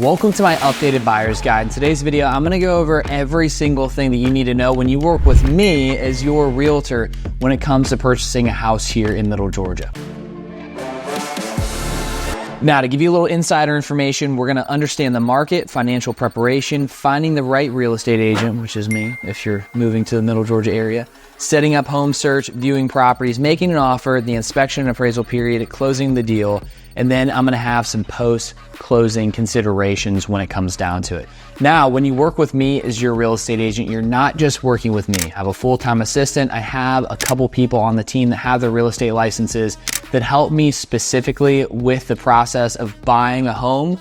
Welcome to my updated buyer's guide. In today's video, I'm gonna go over every single thing that you need to know when you work with me as your realtor when it comes to purchasing a house here in Middle Georgia. Now, to give you a little insider information, we're gonna understand the market, financial preparation, finding the right real estate agent, which is me if you're moving to the Middle Georgia area, setting up home search, viewing properties, making an offer, the inspection and appraisal period, closing the deal, and then I'm gonna have some post-closing considerations when it comes down to it. Now, when you work with me as your real estate agent, you're not just working with me. I have a full-time assistant. I have a couple people on the team that have their real estate licenses that help me specifically with the process of buying a home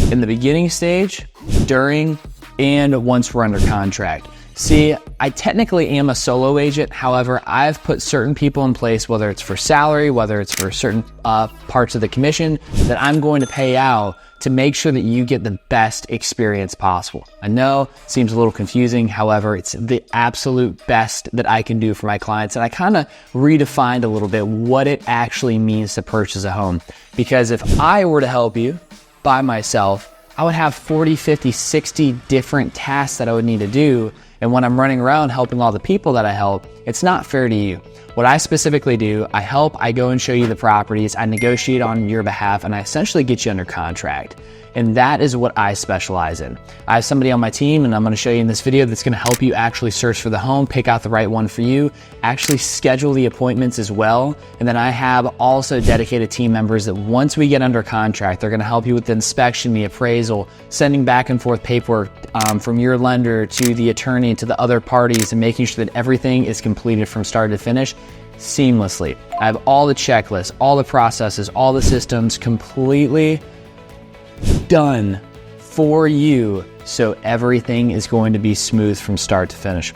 in the beginning stage, during, and once we're under contract. See, I technically am a solo agent. However, I've put certain people in place, whether it's for salary, whether it's for certain parts of the commission that I'm going to pay out to make sure that you get the best experience possible. I know it seems a little confusing. However, it's the absolute best that I can do for my clients. And I kind of redefined a little bit what it actually means to purchase a home. Because if I were to help you by myself, I would have 40, 50, 60 different tasks that I would need to do. And when I'm running around helping all the people that I help, it's not fair to you. What I specifically do, I help, I go and show you the properties, I negotiate on your behalf, and I essentially get you under contract. And that is what I specialize in. I have somebody on my team, and I'm gonna show you in this video, that's gonna help you actually search for the home, pick out the right one for you, actually schedule the appointments as well. And then I have also dedicated team members that once we get under contract, they're gonna help you with the inspection, the appraisal, sending back and forth paperwork from your lender to the attorney to the other parties, and making sure that everything is completed from start to finish seamlessly. I have all the checklists, all the processes, all the systems completely done for you, so everything is going to be smooth from start to finish.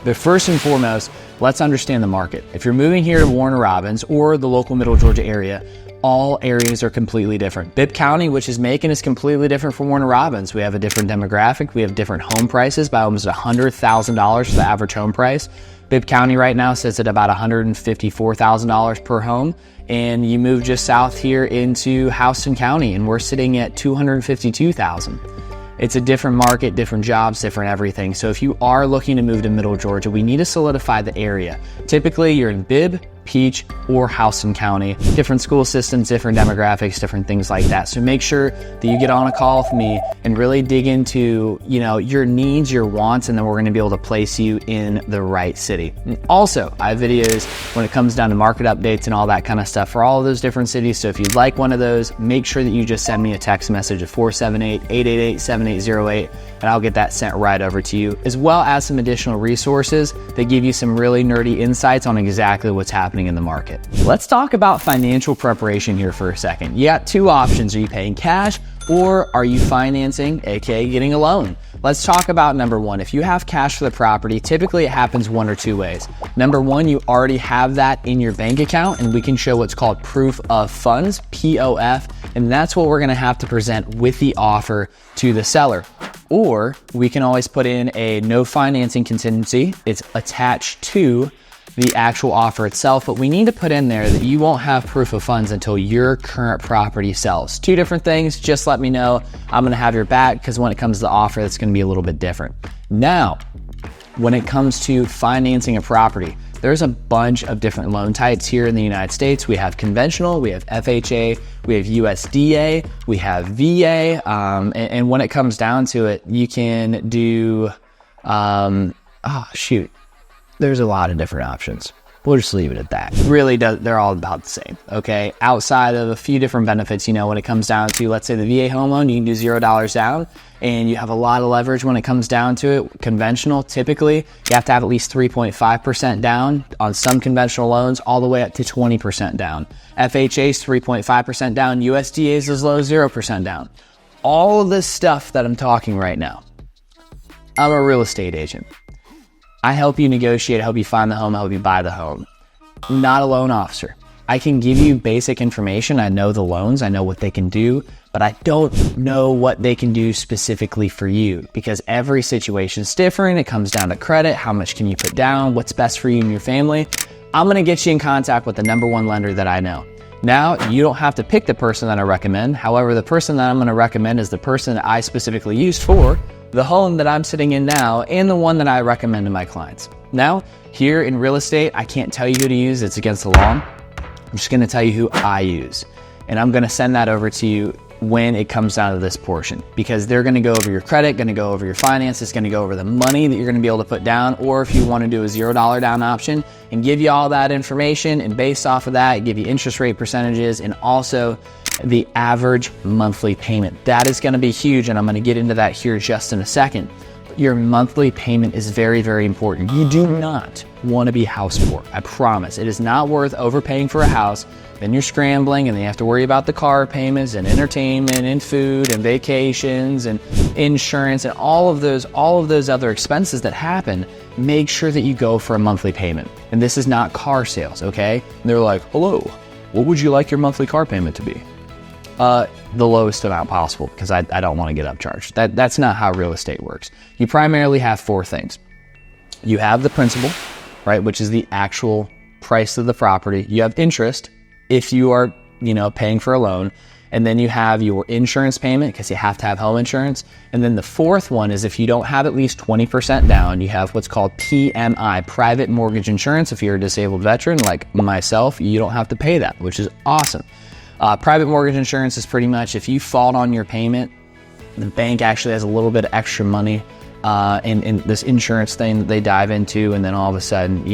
But first and foremost, let's understand the market. If you're moving here to Warner Robins or the local Middle Georgia area, all areas are completely different. Bibb County, which is Macon, is completely different from Warner Robins. We have a different demographic. We have different home prices by almost $100,000 for the average home price. Bibb County right now sits at about $154,000 per home. And you move just south here into Houston County, and we're sitting at $252,000. It's a different market, different jobs, different everything. So if you are looking to move to Middle Georgia, we need to solidify the area. Typically, you're in Bibb, Peach, or Houston County. Different school systems, different demographics, different things like that. So make sure that you get on a call with me and really dig into, your needs, your wants, and then we're gonna be able to place you in the right city. And also, I have videos when it comes down to market updates and all that kind of stuff for all of those different cities. So if you'd like one of those, make sure that you just send me a text message at 478-888-7808, and I'll get that sent right over to you, as well as some additional resources that give you some really nerdy insights on exactly what's happening in the market. Let's talk about financial preparation here for a second. You got two options. Are you paying cash or are you financing, aka getting a loan? Let's talk about number one. If you have cash for the property, typically it happens one or two ways. Number one, you already have that in your bank account, and we can show what's called proof of funds, POF, and that's what we're gonna have to present with the offer to the seller. Or we can always put in a no financing contingency. It's attached to the actual offer itself, but we need to put in there that you won't have proof of funds until your current property sells. Two different things, just let me know. I'm gonna have your back, because when it comes to the offer, that's gonna be a little bit different. Now, when it comes to financing a property, there's a bunch of different loan types here in the United States. We have conventional, we have FHA, we have USDA, we have VA, and when it comes down to it, you can do, there's a lot of different options. We'll just leave it at that. Really, they're all about the same, okay? Outside of a few different benefits, when it comes down to, let's say the VA home loan, you can do $0 down, and you have a lot of leverage when it comes down to it. Conventional, typically, you have to have at least 3.5% down on some conventional loans, all the way up to 20% down. FHA is 3.5% down, USDA is as low as 0% down. All of this stuff that I'm talking right now, I'm a real estate agent. I help you negotiate, I help you find the home, I help you buy the home. I'm not a loan officer. I can give you basic information. I know the loans, I know what they can do, but I don't know what they can do specifically for you, because every situation is different. It comes down to credit, how much can you put down, what's best for you and your family. I'm gonna get you in contact with the #1 lender that I know. Now, you don't have to pick the person that I recommend. However, the person that I'm going to recommend is the person that I specifically used for the home that I'm sitting in now and the one that I recommend to my clients. Now, here in real estate, I can't tell you who to use. It's against the law. I'm just going to tell you who I use. And I'm going to send that over to you when it comes down to this portion, because they're going to go over your credit, going to go over your finances, going to go over the money that you're going to be able to put down, or if you want to do a $0 down option and give you all that information, and based off of that, give you interest rate percentages and also the average monthly payment. That is going to be huge, and I'm going to get into that here just in a second. Your monthly payment is very, very important. You do not want to be house poor. I promise. It is not worth overpaying for a house. Then you're scrambling and then you have to worry about the car payments and entertainment and food and vacations and insurance and all of those other expenses that happen. Make sure that you go for a monthly payment. And this is not car sales, okay? And they're like, hello, what would you like your monthly car payment to be? The lowest amount possible, because I don't want to get upcharged. That's not how real estate works. You primarily have four things. You have the principal, right, which is the actual price of the property. You have interest if you are, paying for a loan. And then you have your insurance payment, because you have to have home insurance. And then the fourth one is if you don't have at least 20% down, you have what's called PMI, private mortgage insurance. If you're a disabled veteran like myself, you don't have to pay that, which is awesome. Private mortgage insurance is pretty much if you fault on your payment, the bank actually has a little bit of extra money in this insurance thing that they dive into, and then all of a sudden,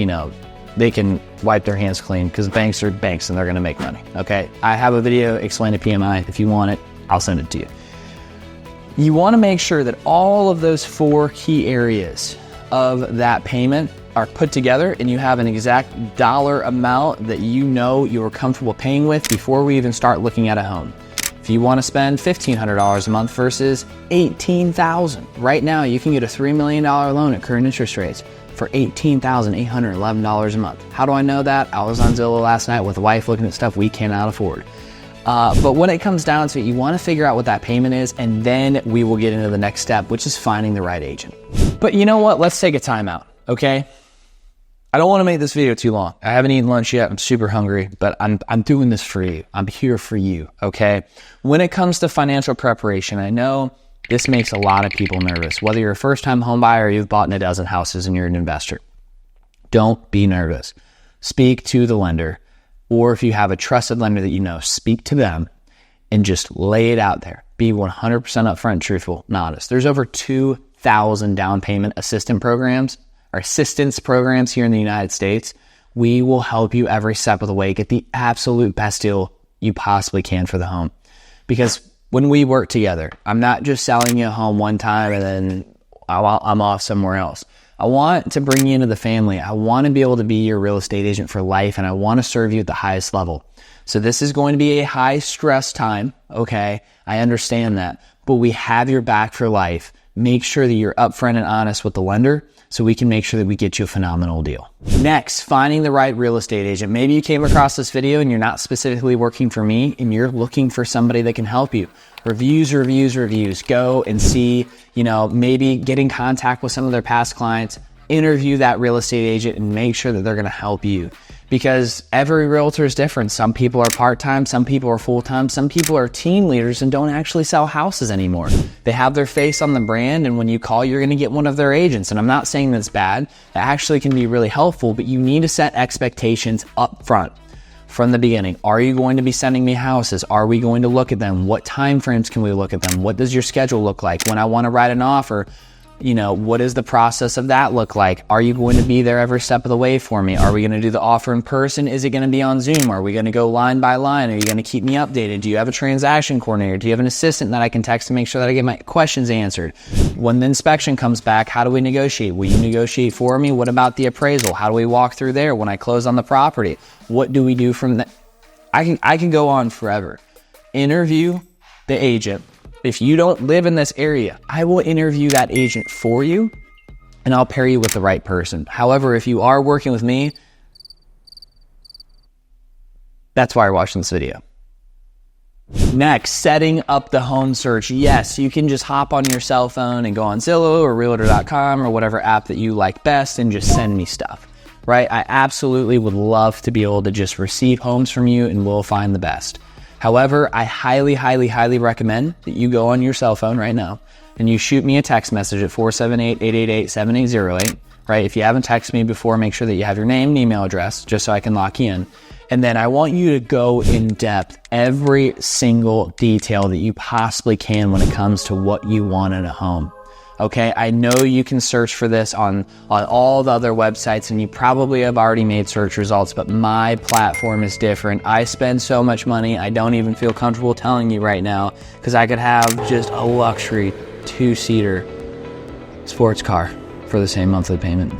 they can wipe their hands clean, because banks are banks and they're going to make money. Okay, I have a video explaining PMI. If you want it, I'll send it to you. You want to make sure that all of those four key areas of that payment are put together, and you have an exact dollar amount that you're comfortable paying with before we even start looking at a home. If you want to spend $1,500 a month versus $18,000, right now you can get a $3 million loan at current interest rates for $18,811 a month. How do I know that? I was on Zillow last night with the wife looking at stuff we cannot afford. But when it comes down to it, you want to figure out what that payment is, and then we will get into the next step, which is finding the right agent. But you know what? Let's take a time out, okay? I don't want to make this video too long. I haven't eaten lunch yet. I'm super hungry, but I'm doing this for you. I'm here for you, okay? When it comes to financial preparation, I know this makes a lot of people nervous. Whether you're a first-time home buyer or you've bought in a dozen houses and you're an investor, don't be nervous. Speak to the lender, or if you have a trusted lender that you know, speak to them and just lay it out there. Be 100% upfront, truthful, and honest. There's over 2,000 down payment assistance programs here in the United States. We will help you every step of the way. Get the absolute best deal you possibly can for the home. Because when we work together, I'm not just selling you a home one time and then I'm off somewhere else. I want to bring you into the family. I want to be able to be your real estate agent for life, and I want to serve you at the highest level. So this is going to be a high stress time, okay? I understand that, but we have your back for life. Make sure that you're upfront and honest with the lender so we can make sure that we get you a phenomenal deal. Next, finding the right real estate agent. Maybe you came across this video and you're not specifically working for me and you're looking for somebody that can help you. Reviews. Go and see, maybe get in contact with some of their past clients, interview that real estate agent, and make sure that they're going to help you. Because every realtor is different. Some people are part-time, some people are full-time, some people are team leaders and don't actually sell houses anymore. They have their face on the brand, and when you call, you're going to get one of their agents. And I'm not saying that's bad. That actually can be really helpful, but you need to set expectations up front from the beginning. Are you going to be sending me houses? Are we going to look at them? What time frames can we look at them? What does your schedule look like? When I want to write an offer, what does the process of that look like? Are you going to be there every step of the way for me? Are we going to do the offer in person? Is it going to be on Zoom? Are we going to go line by line? Are you going to keep me updated? Do you have a transaction coordinator? Do you have an assistant that I can text to make sure that I get my questions answered? When the inspection comes back, how do we negotiate? Will you negotiate for me? What about the appraisal? How do we walk through there when I close on the property? What do we do from that? I can go on forever. Interview the agent. If you don't live in this area, I will interview that agent for you and I'll pair you with the right person. However, if you are working with me, that's why you're watching this video. Next, setting up the home search. Yes, you can just hop on your cell phone and go on Zillow or Realtor.com or whatever app that you like best and just send me stuff. right? I absolutely would love to be able to just receive homes from you and we'll find the best. However, I highly, highly, highly recommend that you go on your cell phone right now and you shoot me a text message at 478-888-7808, right? If you haven't texted me before, make sure that you have your name and email address just so I can lock you in. And then I want you to go in depth every single detail that you possibly can when it comes to what you want in a home. Okay, I know you can search for this on all the other websites and you probably have already made search results, but my platform is different. I spend so much money, I don't even feel comfortable telling you right now because I could have just a luxury 2-seater sports car for the same monthly payment.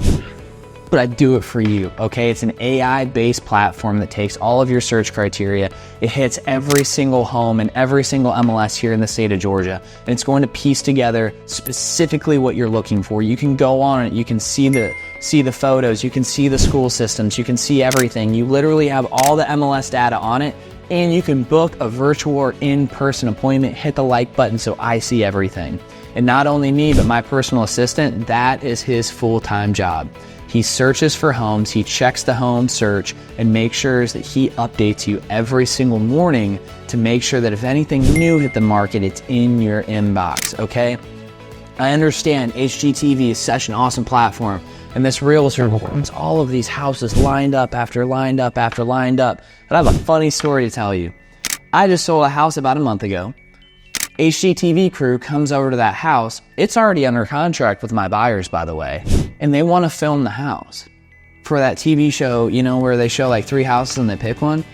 But I do it for you, okay? It's an AI-based platform that takes all of your search criteria. It hits every single home and every single MLS here in the state of Georgia. And it's going to piece together specifically what you're looking for. You can go on it, you can see the photos, you can see the school systems, you can see everything. You literally have all the MLS data on it, and you can book a virtual or in-person appointment, hit the like button so I see everything. And not only me, but my personal assistant, that is his full-time job. He searches for homes, he checks the home search, and makes sure that he updates you every single morning to make sure that if anything new hit the market, it's in your inbox, okay? I understand HGTV is such an awesome platform, and this realtor wants all of these houses lined up after lined up after lined up. But I have a funny story to tell you. I just sold a house about a month ago. HGTV crew comes over to that house. It's already under contract with my buyers, by the way, and they want to film the house for that TV show, you know, where they show like 3 houses and they pick one.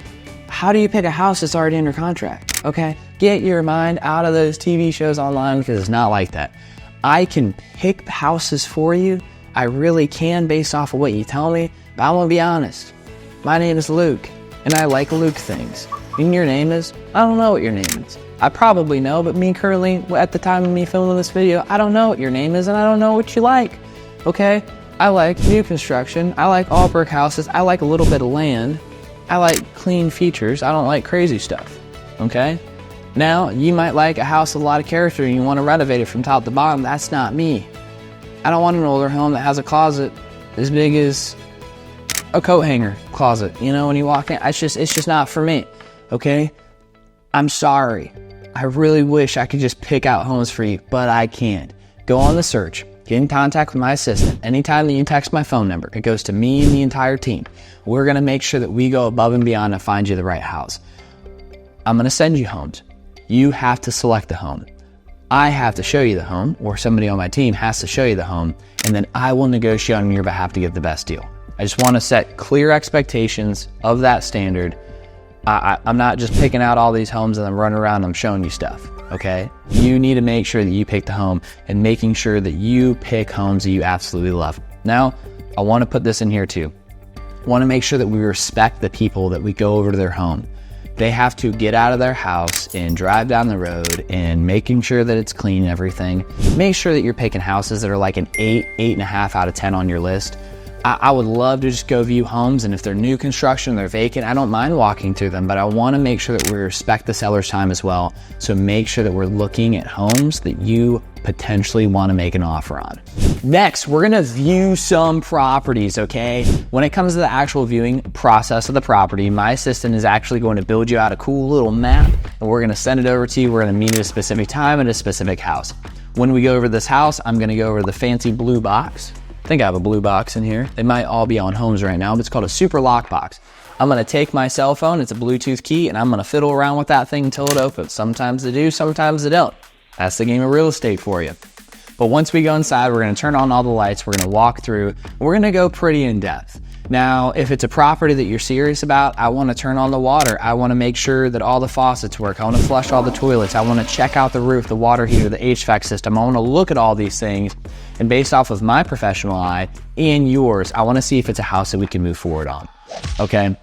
How do you pick a house that's already under contract? Okay, get your mind out of those TV shows online because it's not like that. I can pick houses for you. I really can based off of what you tell me, but I'm gonna be honest. My name is Luke, and I like Luke things. And your name is? I don't know what your name is. I probably know, but me currently, at the time of me filming this video, I don't know what your name is and I don't know what you like, okay? I like new construction, I like all brick houses, I like a little bit of land, I like clean features, I don't like crazy stuff, okay? Now, you might like a house with a lot of character and you want to renovate it from top to bottom. That's not me. I don't want an older home that has a closet as big as a coat hanger closet, you know, when you walk in. It's just not for me, okay? I'm sorry. I really wish I could just pick out homes for you, but I can't. Go on the search, get in contact with my assistant. Anytime that you text my phone number, it goes to me and the entire team. We're gonna make sure that we go above and beyond to find you the right house. I'm gonna send you homes. You have to select the home. I have to show you the home, or somebody on my team has to show you the home, and then I will negotiate on your behalf to get the best deal. I just wanna set clear expectations of that standard. I'm not just picking out all these homes and I'm running around and I'm showing you stuff, okay? You need to make sure that you pick the home and making sure that you pick homes that you absolutely love. Now, I want to put this in here too. I want to make sure that we respect the people that we go over to their home. They have to get out of their house and drive down the road and making sure that it's clean and everything. Make sure that you're picking houses that are like an 8, 8.5 out of 10 on your list. I would love to just go view homes, and if they're new construction, they're vacant, I don't mind walking through them, but I want to make sure that we respect the seller's time as well. So make sure that we're looking at homes that you potentially want to make an offer on. Next, we're going to view some properties, okay? When it comes to the actual viewing process of the property, my assistant is actually going to build you out a cool little map, and we're going to send it over to you. We're going to meet at a specific time at a specific house. When we go over this house, I'm going to go over the fancy blue box. I think I have a blue box in here. They might all be on homes right now, but it's called a super lock box. I'm gonna take my cell phone, it's a Bluetooth key, and I'm gonna fiddle around with that thing until it opens. Sometimes they do, sometimes they don't. That's the game of real estate for you. But once we go inside, we're gonna turn on all the lights, we're gonna walk through, we're gonna go pretty in depth. Now, if it's a property that you're serious about, I wanna turn on the water. I wanna make sure that all the faucets work. I wanna flush all the toilets. I wanna check out the roof, the water heater, the HVAC system. I wanna look at all these things. And based off of my professional eye and yours, I wanna see if it's a house that we can move forward on, okay?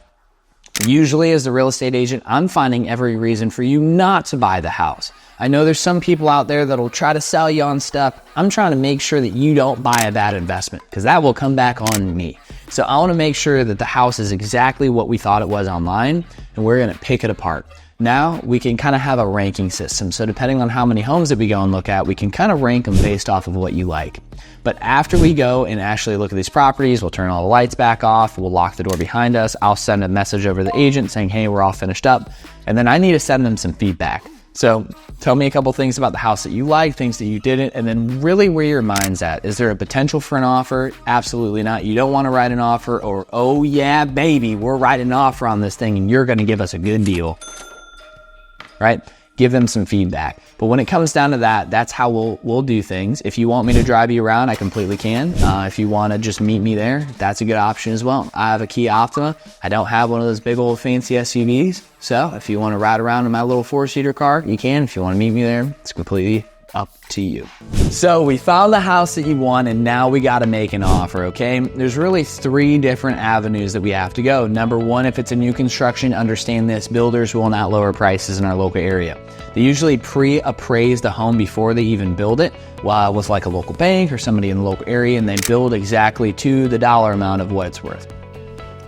Usually as a real estate agent, I'm finding every reason for you not to buy the house. I know there's some people out there that'll try to sell you on stuff. I'm trying to make sure that you don't buy a bad investment because that will come back on me. So I want to make sure that the house is exactly what we thought it was online, and we're going to pick it apart. Now we can kind of have a ranking system. So depending on how many homes that we go and look at, we can kind of rank them based off of what you like. But after we go and actually look at these properties, we'll turn all the lights back off, we'll lock the door behind us, I'll send a message over to the agent saying, hey, we're all finished up. And then I need to send them some feedback. So tell me a couple things about the house that you like, things that you didn't, and then really where your mind's at. Is there a potential for an offer? Absolutely not. You don't want to write an offer, or, oh yeah, baby, we're writing an offer on this thing and you're going to give us a good deal, right? Give them some feedback. But when it comes down to that, that's how we'll do things. If you want me to drive you around, I completely can. If you want to just meet me there, that's a good option as well. I have a Kia Optima. I don't have one of those big old fancy SUVs. So if you want to ride around in my little 4-seater car, you can. If you want to meet me there, it's completely up to you. So we found the house that you want, and now we got to make an offer, okay? There's really 3 different avenues that we have to go. Number 1, if it's a new construction, understand this: builders will not lower prices in our local area. They usually pre-appraise the home before they even build it, with like a local bank or somebody in the local area, and they build exactly to the dollar amount of what it's worth.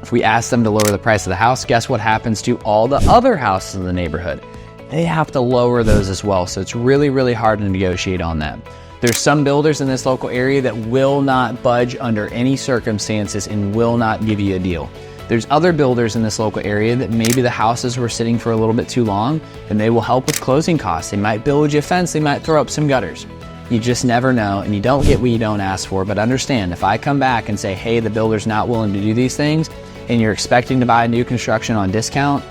If we ask them to lower the price of the house, guess what happens to all the other houses in the neighborhood? They have to lower those as well. So it's really, really hard to negotiate on that. There's some builders in this local area that will not budge under any circumstances and will not give you a deal. There's other builders in this local area that maybe the houses were sitting for a little bit too long, and they will help with closing costs. They might build you a fence, they might throw up some gutters. You just never know, and you don't get what you don't ask for. But understand, if I come back and say, hey, the builder's not willing to do these things, and you're expecting to buy a new construction on discount,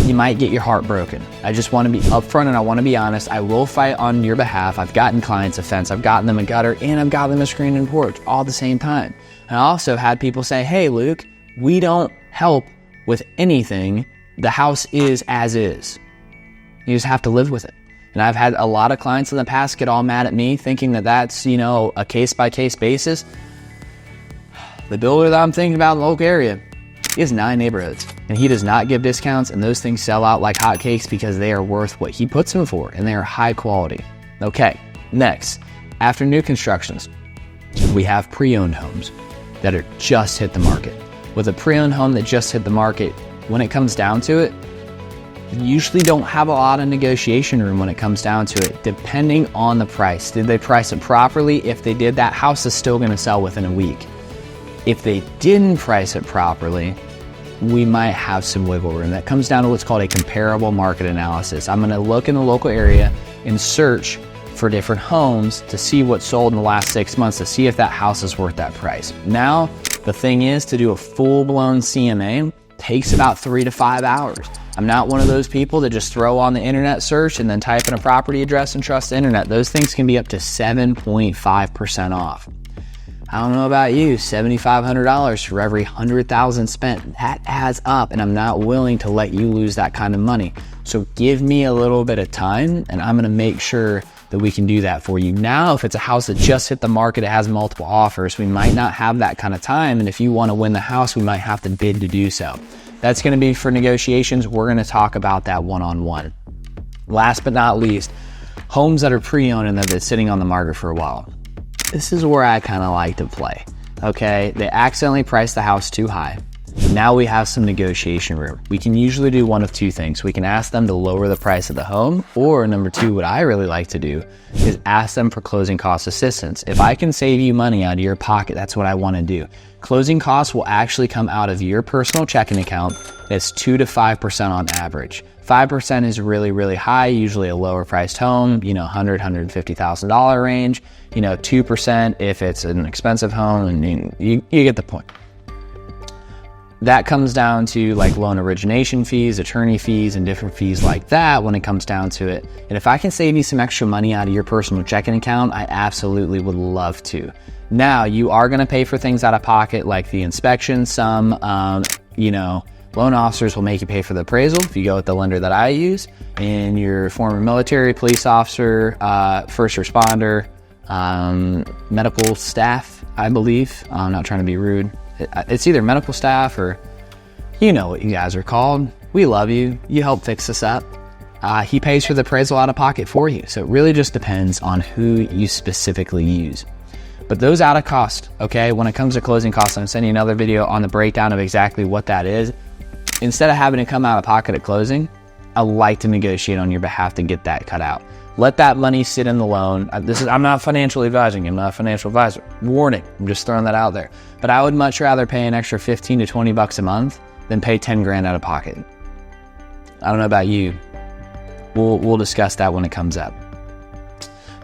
you might get your heart broken. I just want to be upfront and I want to be honest. I will fight on your behalf. I've gotten clients a fence, I've gotten them a gutter, and I've gotten them a screen and porch all at the same time. And I also had people say, hey, Luke, we don't help with anything. The house is as is. You just have to live with it. And I've had a lot of clients in the past get all mad at me thinking that that's, a case-by-case basis. The builder that I'm thinking about in the local area, he has 9 neighborhoods, and he does not give discounts, and those things sell out like hotcakes because they are worth what he puts them for, and they are high quality. Okay, next, after new constructions, we have pre-owned homes that are just hit the market. With a pre-owned home that just hit the market, when it comes down to it, you usually don't have a lot of negotiation room when it comes down to it, depending on the price. Did they price it properly? If they did, that house is still going to sell within a week. If they didn't price it properly, we might have some wiggle room. That comes down to what's called a comparable market analysis. I'm going to look in the local area and search for different homes to see what sold in the last 6 months to see if that house is worth that price. Now, the thing is, to do a full-blown CMA takes about 3 to 5 hours. I'm not one of those people that just throw on the internet search and then type in a property address and trust the internet. Those things can be up to 7.5% off. I don't know about you, $7,500 for every $100,000 spent, that adds up, and I'm not willing to let you lose that kind of money. So give me a little bit of time, and I'm gonna make sure that we can do that for you. Now, if it's a house that just hit the market, it has multiple offers, we might not have that kind of time, and if you wanna win the house, we might have to bid to do so. That's gonna be for negotiations. We're gonna talk about that one-on-one. Last but not least, homes that are pre-owned and that have been sitting on the market for a while. This is where I kind of like to play, okay? They accidentally priced the house too high. Now we have some negotiation room. We can usually do one of 2 things. We can ask them to lower the price of the home, or number 2, what I really like to do is ask them for closing cost assistance. If I can save you money out of your pocket, that's what I want to do. Closing costs will actually come out of your personal checking account. It's 2 to 5% on average. 5% is really, really high, usually a lower priced home, $100,000, $150,000 range. 2% if it's an expensive home, and you get the point. That comes down to like loan origination fees, attorney fees, and different fees like that when it comes down to it. And if I can save you some extra money out of your personal checking account, I absolutely would love to. Now, you are gonna pay for things out of pocket like the inspection. Some, loan officers will make you pay for the appraisal if you go with the lender that I use, and your former military, police officer, first responder, medical staff, I believe. I'm not trying to be rude. It's either medical staff or what you guys are called. We love you. You help fix this up. He pays for the appraisal out of pocket for you. So it really just depends on who you specifically use. But those out of cost, okay? When it comes to closing costs, I'm sending you another video on the breakdown of exactly what that is. Instead of having to come out of pocket at closing, I like to negotiate on your behalf to get that cut out. Let that money sit in the loan. I'm not financially advising. I'm not a financial advisor. Warning, I'm just throwing that out there. But I would much rather pay an extra 15 to 20 bucks a month than pay 10 grand out of pocket. I don't know about you. We'll discuss that when it comes up.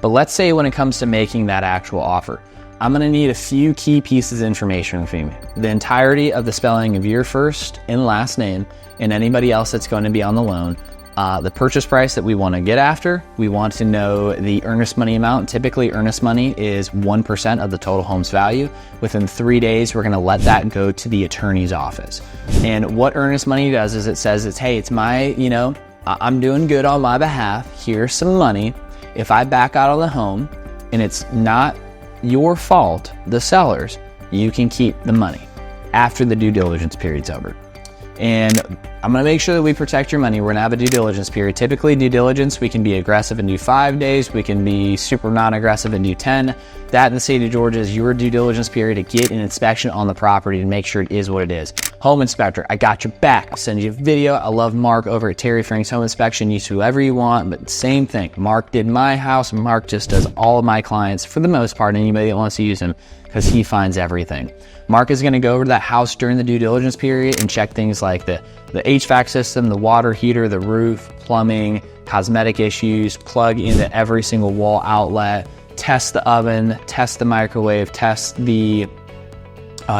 But let's say when it comes to making that actual offer, I'm gonna need a few key pieces of information from you. The entirety of the spelling of your first and last name and anybody else that's going to be on the loan. The purchase price that we want to get after. We want to know the earnest money amount. Typically, earnest money is 1% of the total home's value. Within 3 days, we're going to let that go to the attorney's office. And what earnest money does is it says, hey, it's my, I'm doing good on my behalf. Here's some money. If I back out of the home and it's not your fault, the seller's, you can keep the money after the due diligence period's over. And I'm gonna make sure that we protect your money. We're gonna have a due diligence period. Typically, due diligence, we can be aggressive and do 5 days. We can be super non-aggressive and do 10. That in the state of Georgia is your due diligence period to get an inspection on the property to make sure it is what it is. Home inspector, I got your back. I'll send you a video. I love Mark over at Terry Frank's Home Inspection. Use whoever you want, but same thing. Mark did my house. Mark just does all of my clients for the most part, anybody that wants to use him, because he finds everything. Mark is gonna go over to that house during the due diligence period and check things like the HVAC system, the water heater, the roof, plumbing, cosmetic issues, plug into every single wall outlet, test the oven, test the microwave, test the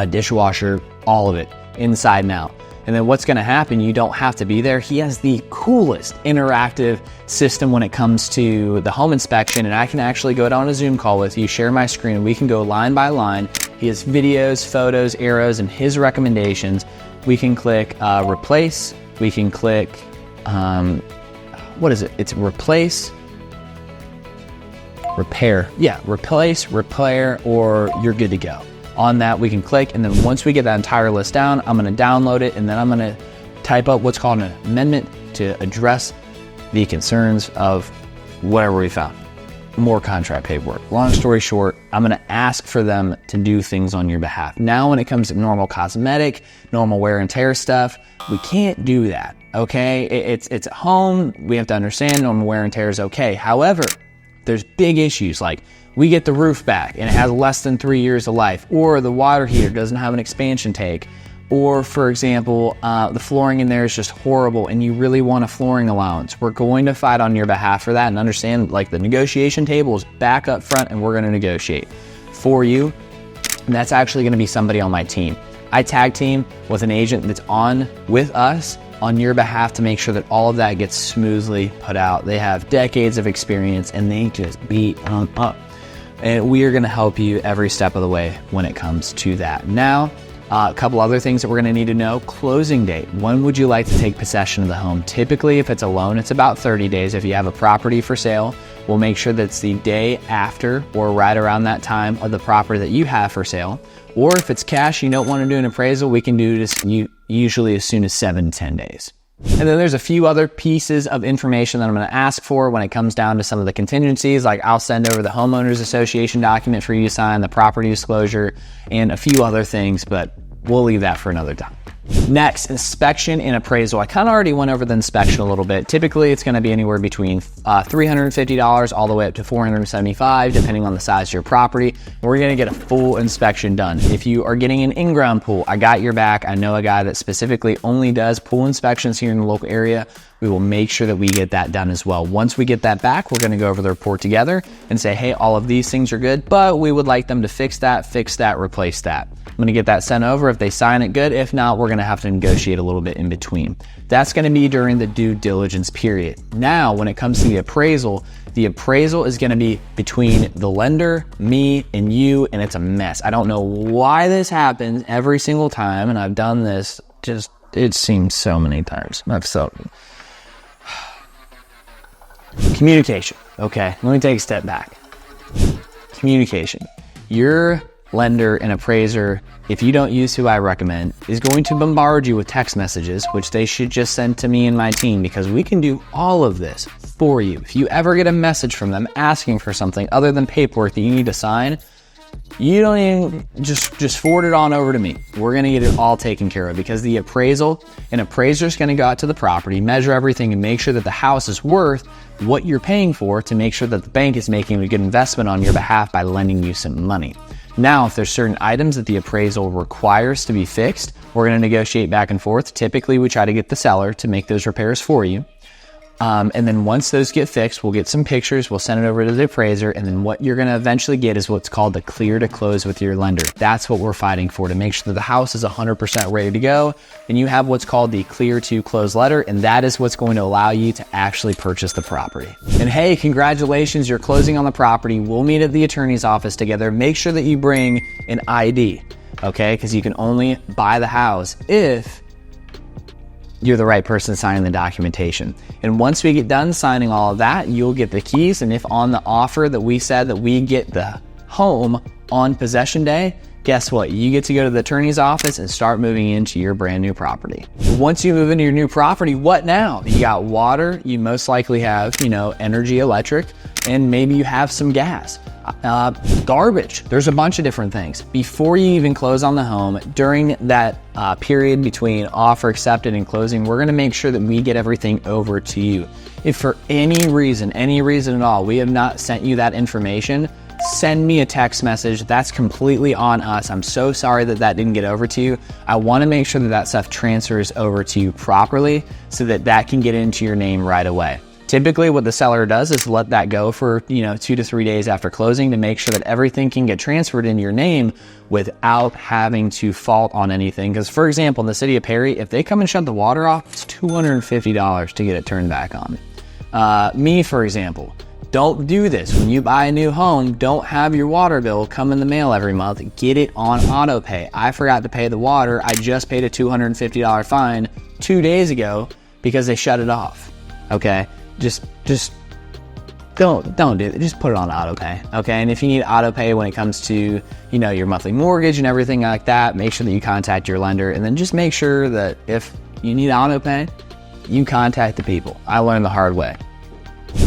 dishwasher, all of it, inside and out. And then what's gonna happen, you don't have to be there. He has the coolest interactive system when it comes to the home inspection, and I can actually go down a Zoom call with you, share my screen, and we can go line by line. He has videos, photos, arrows, and his recommendations. We can click replace, we can click, what is it? It's replace, repair. Yeah, replace, repair, or you're good to go. On that, we can click, and then once we get that entire list down, I'm gonna download it, and then I'm gonna type up what's called an amendment to address the concerns of whatever we found. More contract paperwork. Long story short, I'm gonna ask for them to do things on your behalf. Now, when it comes to normal cosmetic, normal wear and tear stuff, we can't do that, okay? It's at home, we have to understand normal wear and tear is okay. However, there's big issues like we get the roof back and it has less than 3 years of life, or the water heater doesn't have an expansion tank, or for example, the flooring in there is just horrible and you really want a flooring allowance. We're going to fight on your behalf for that and understand like the negotiation table is back up front and we're gonna negotiate for you. And that's actually gonna be somebody on my team. I tag team with an agent that's on with us on your behalf to make sure that all of that gets smoothly put out. They have decades of experience and they just beat them up. And we are gonna help you every step of the way when it comes to that. Now, a couple other things that we're gonna need to know. Closing date. When would you like to take possession of the home? Typically, if it's a loan, it's about 30 days. If you have a property for sale, we'll make sure that it's the day after or right around that time of the property that you have for sale. Or if it's cash, you don't wanna do an appraisal, we can do this usually as soon as 7 to 10 days. And then there's a few other pieces of information that I'm gonna ask for when it comes down to some of the contingencies, like I'll send over the homeowners association document for you to sign, the property disclosure, and a few other things, but we'll leave that for another time. Next, inspection and appraisal. I kind of already went over the inspection a little bit. Typically, it's gonna be anywhere between $350 all the way up to $475, depending on the size of your property. We're gonna get a full inspection done. If you are getting an in-ground pool, I got your back. I know a guy that specifically only does pool inspections here in the local area. We will make sure that we get that done as well. Once we get that back, we're gonna go over the report together and say, hey, all of these things are good, but we would like them to fix that, replace that. I'm gonna get that sent over. If they sign it, good. If not, we're gonna have to negotiate a little bit in between. That's gonna be during the due diligence period. Now, when it comes to the appraisal is gonna be between the lender, me, and you, and it's a mess. I don't know why this happens every single time, and I've done this it seems so many times. Communication. Okay, let me take a step back. Communication. Your lender and appraiser, if you don't use who I recommend, is going to bombard you with text messages, which they should just send to me and my team, because we can do all of this for you. If you ever get a message from them asking for something other than paperwork that you need to sign, You don't even, just forward it on over to me. We're gonna get it all taken care of, because the appraisal, an appraiser's gonna go out to the property, measure everything, and make sure that the house is worth what you're paying for, to make sure that the bank is making a good investment on your behalf by lending you some money. Now, if there's certain items that the appraisal requires to be fixed, we're gonna negotiate back and forth. Typically, we try to get the seller to make those repairs for you. And then once those get fixed, we'll get some pictures, we'll send it over to the appraiser, and then what you're gonna eventually get is what's called the clear to close with your lender. That's what we're fighting for, to make sure that the house is 100% ready to go, and you have what's called the clear to close letter, and that is what's going to allow you to actually purchase the property. And hey, congratulations, you're closing on the property. We'll meet at the attorney's office together. Make sure that you bring an ID, okay? Because you can only buy the house if you're the right person signing the documentation. And once we get done signing all of that, you'll get the keys. And if on the offer that we said that we get the home on possession day, guess what? You get to go to the attorney's office and start moving into your brand new property. Once you move into your new property, what now? You got water, you most likely have, energy, electric, and maybe you have some gas. Garbage, there's a bunch of different things. Before you even close on the home, during that period between offer accepted and closing, we're gonna make sure that we get everything over to you. If for any reason at all, we have not sent you that information, send me a text message. That's completely on us. I'm so sorry that that didn't get over to you. I wanna make sure that that stuff transfers over to you properly so that that can get into your name right away. Typically what the seller does is let that go for 2 to 3 days after closing, to make sure that everything can get transferred into your name without having to fault on anything. Because for example, in the city of Perry, if they come and shut the water off, it's $250 to get it turned back on. Me, for example, don't do this. When you buy a new home, don't have your water bill come in the mail every month. Get it on auto pay. I forgot to pay the water. I just paid a $250 fine 2 days ago because they shut it off. Okay? Just don't do it. Just put it on auto pay. Okay? And if you need auto pay when it comes to, your monthly mortgage and everything like that, make sure that you contact your lender, and then just make sure that if you need auto pay, you contact the people. I learned the hard way.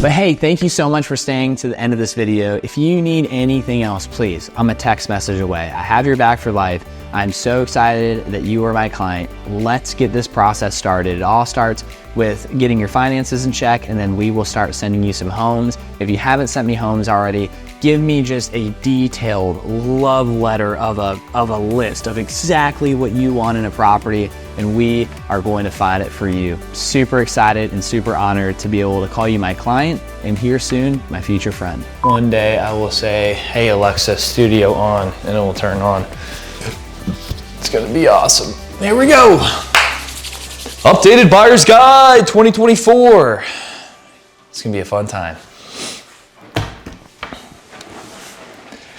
But hey, thank you so much for staying to the end of this video. If you need anything else, please, I'm a text message away. I have your back for life. I'm so excited that you are my client. Let's get this process started. It all starts with getting your finances in check, and then we will start sending you some homes. If you haven't sent me homes already, give me just a detailed love letter of a list of exactly what you want in a property, and we are going to find it for you. Super excited and super honored to be able to call you my client, and here soon, my future friend. One day I will say, hey Alexa, studio on, and it will turn on. It's gonna be awesome. There we go. Updated Buyer's Guide 2024. It's gonna be a fun time.